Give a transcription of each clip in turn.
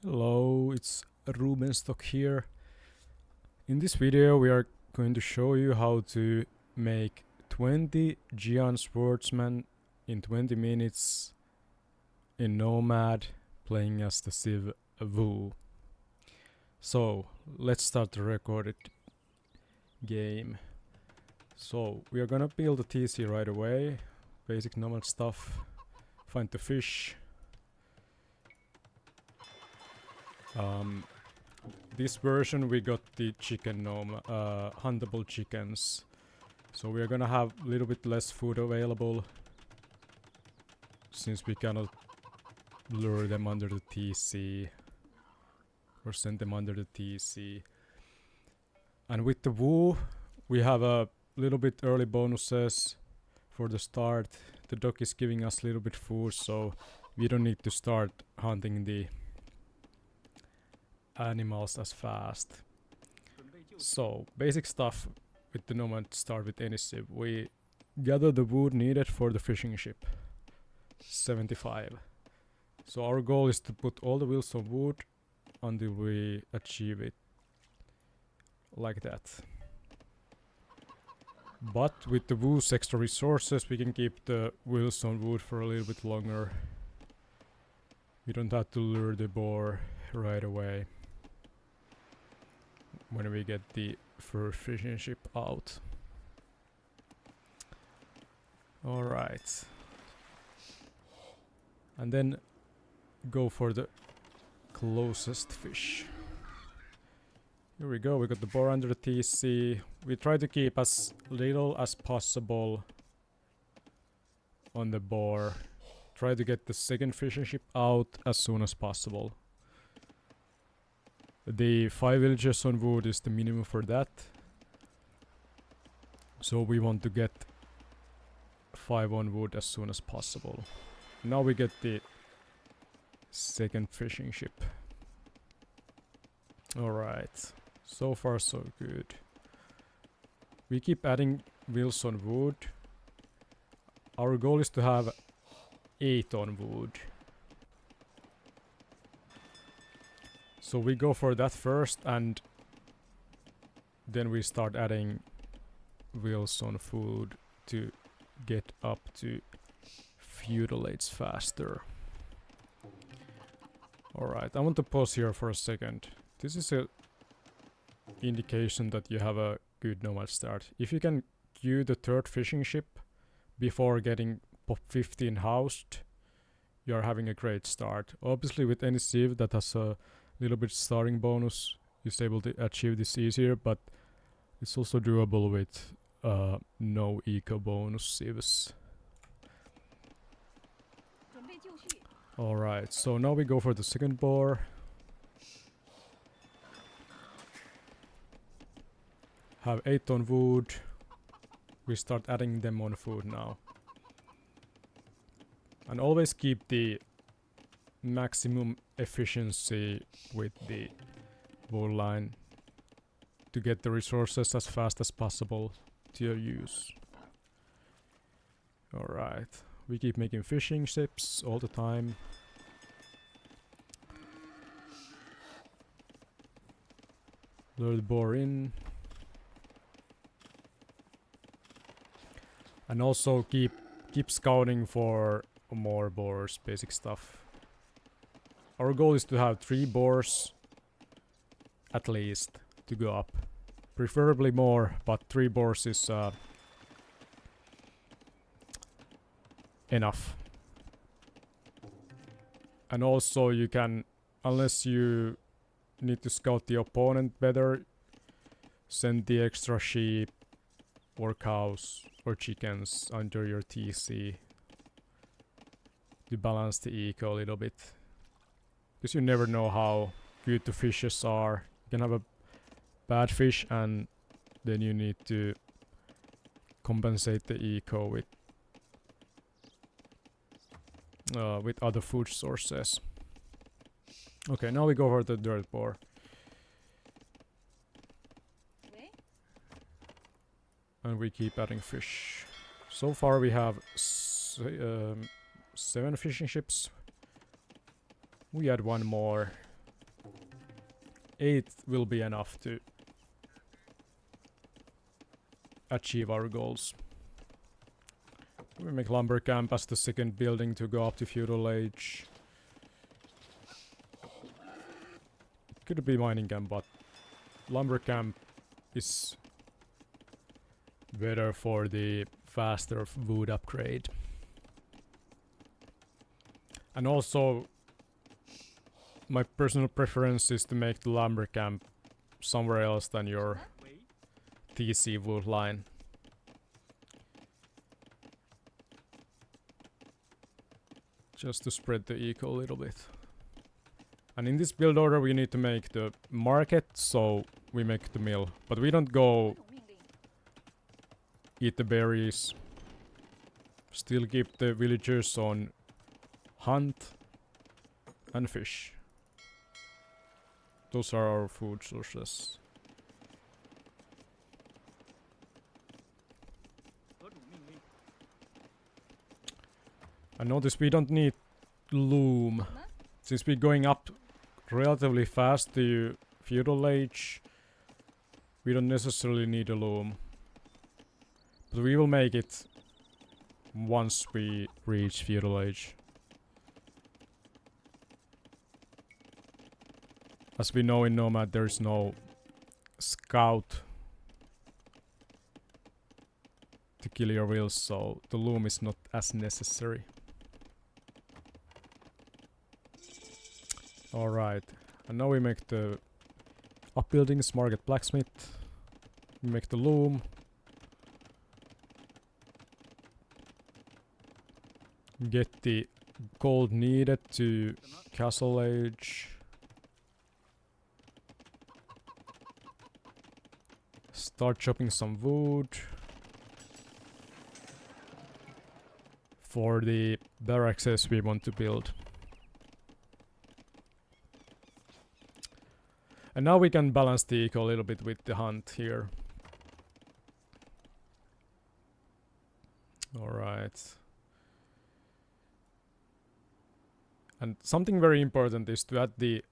Hello, it's Rubenstock here. In this video we are going to show you how to make 20 Jian Swordsmen in 20 minutes in Nomad playing as the Civ Wu. So let's start the recorded game. So we are gonna build a TC right away. Basic Nomad stuff. Find the fish. This version we got the chicken huntable chickens, so we are gonna have a little bit less food available since we cannot lure them under the TC or send them under the TC. And with the Wu we have a little bit early bonuses for the start. The dog is giving us a little bit food, so we don't need to start hunting the animals as fast. So basic stuff with the Nomad start with any Civ. We gather the wood needed for the fishing ship, 75. So our goal is to put all the wheels of wood until we achieve it like that. But with the Wu's extra resources we can keep the wheels on wood for a little bit longer. We don't have to lure the boar right away when we get the first fishing ship out. Alright. And then go for the closest fish. Here we go, we got the boar under the TC. We try to keep as little as possible on the boar. Try to get the second fishing ship out as soon as possible. The 5 villages on wood is the minimum for that. So we want to get 5 on wood as soon as possible. Now we get the second fishing ship. Alright. So far so good. We keep adding wheels on wood. Our goal is to have 8 on wood. So we go for that first and then we start adding wheels on food to get up to Feudal Age faster. Alright, I want to pause here for a second. This is a indication that you have a good Nomad start. If you can queue the third fishing ship before getting pop 15 housed, you are having a great start. Obviously with any Civ that has a little bit starting bonus is able to achieve this easier, but it's also doable with no eco bonus Civs. Alright, so now we go for the second boar. Have 8 on wood. We start adding them on food now. And always keep the maximum efficiency with the wool line to get the resources as fast as possible to your use. Alright, we keep making fishing ships all the time. Lure the boar in. And also keep scouting for more boars, basic stuff. Our goal is to have 3 boars at least to go up. Preferably more, but 3 boars is enough. And also you can, unless you need to scout the opponent better, send the extra sheep or cows or chickens under your TC to balance the eco a little bit. Because you never know how good the fishes are. You can have a bad fish and then you need to compensate the eco with other food sources. Okay, now we go for the dirt boar. And we keep adding fish. So far we have 7 fishing ships. We add 1 more 8 will be enough to achieve our goals. We make lumber camp as the second building to go up to Feudal Age. Could be mining camp, but lumber camp is better for the faster wood upgrade. And also, my personal preference is to make the lumber camp somewhere else than your TC wood line. Just to spread the eco a little bit. And in this build order we need to make the market, so we make the mill. But we don't go eat the berries. Still keep the villagers on hunt and fish. Those are our food sources. And notice we don't need loom. Since we're going up relatively fast to Feudal Age, we don't necessarily need a loom. But we will make it once we reach Feudal Age. As we know in Nomad, there is no scout to kill your wills, so the loom is not as necessary. Alright, and now we make the upbuildings, market blacksmith. We make the loom. Get the gold needed to Castle Age. Start chopping some wood for the barracks we want to build. And now we can balance the eco a little bit with the hunt here. Alright. And something very important is to add the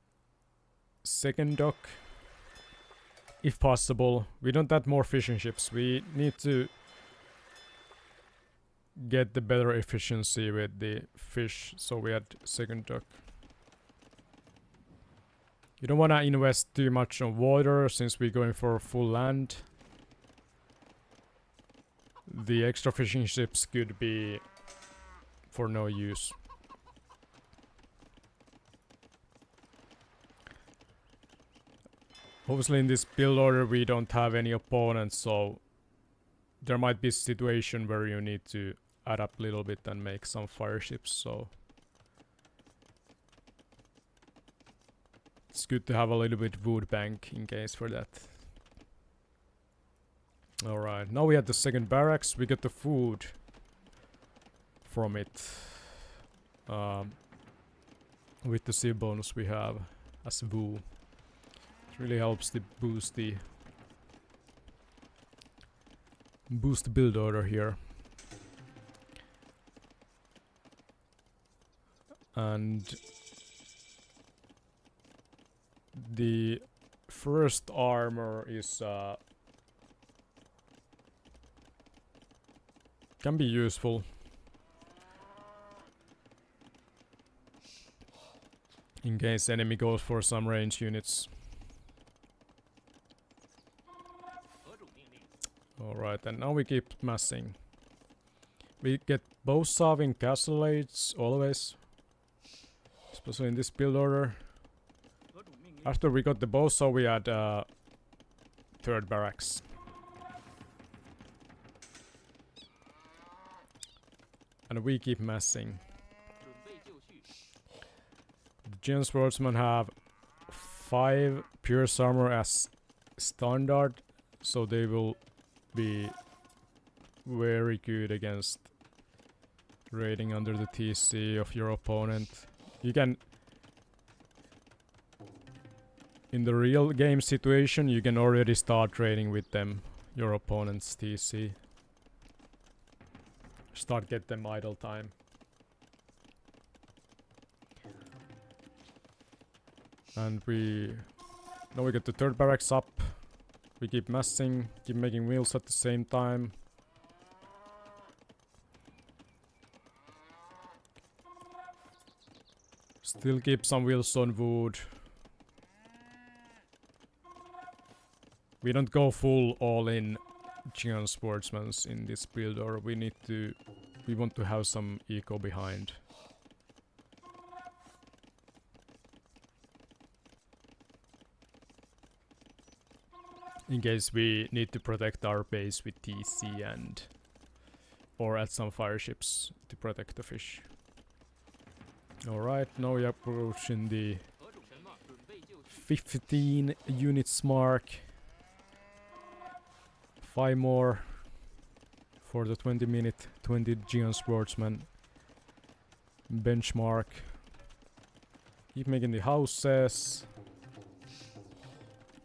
second dock. If possible. We don't add more fishing ships. We need to get the better efficiency with the fish, so we add second dock. You don't want to invest too much on water since we're going for full land. The extra fishing ships could be for no use. Obviously in this build order we don't have any opponents, so there might be a situation where you need to add up a little bit and make some fire ships, so it's good to have a little bit wood bank in case for that. Alright, now we have the second barracks. We get the food from it with the seed bonus we have as Woo. It really helps to boost the build order here. And the first armor is can be useful. In case enemy goes for some range units. Alright, and now we keep massing. We get bow saw in Castle Age always. Especially in this build order. After we got the bow saw, we had third barracks. And we keep massing. The Jian Swordsmen have 5 pierce armor as standard, so they will be very good against raiding under the TC of your opponent. You can, in the real game situation, you can already start trading with them, your opponent's TC. Start get them idle time. And we Now we get the third barracks up. We keep massing, keep making wheels at the same time. Still keep some wheels on wood. We don't go full all in Jian Swordsmen in this build, or we want to have some eco behind. In case we need to protect our base with TC or add some fire ships to protect the fish. Alright, now we are approaching the 15 units mark. 5 more for the 20-minute 20 Jian Swordsman benchmark. Keep making the houses.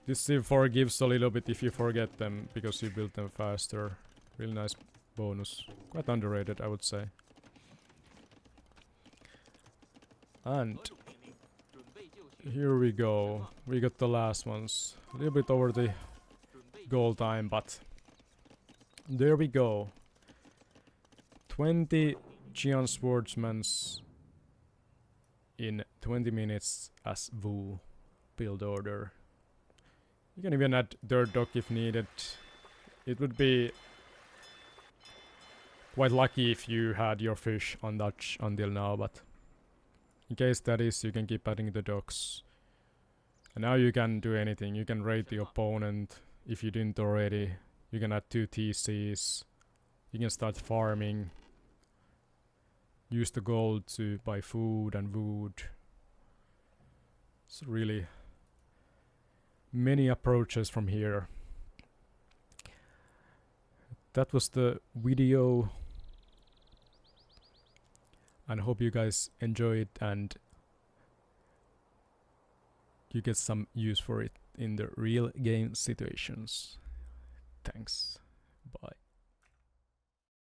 This C4 gives a little bit if you forget them, because you build them faster. Really nice bonus. Quite underrated, I would say. And here we go. We got the last ones. A little bit over the goal time, but there we go. 20 Jian Swordsmans in 20 minutes as Wu build order. You can even add third dock if needed. It would be quite lucky if you had your fish on Dutch until now, but in case that is, you can keep adding the docks. And now you can do anything. You can raid the opponent if you didn't already. You can add 2 TCs. You can start farming. Use the gold to buy food and wood. It's really many approaches from here. That was the video. And I hope you guys enjoy it and you get some use for it in the real game situations. Thanks. Bye.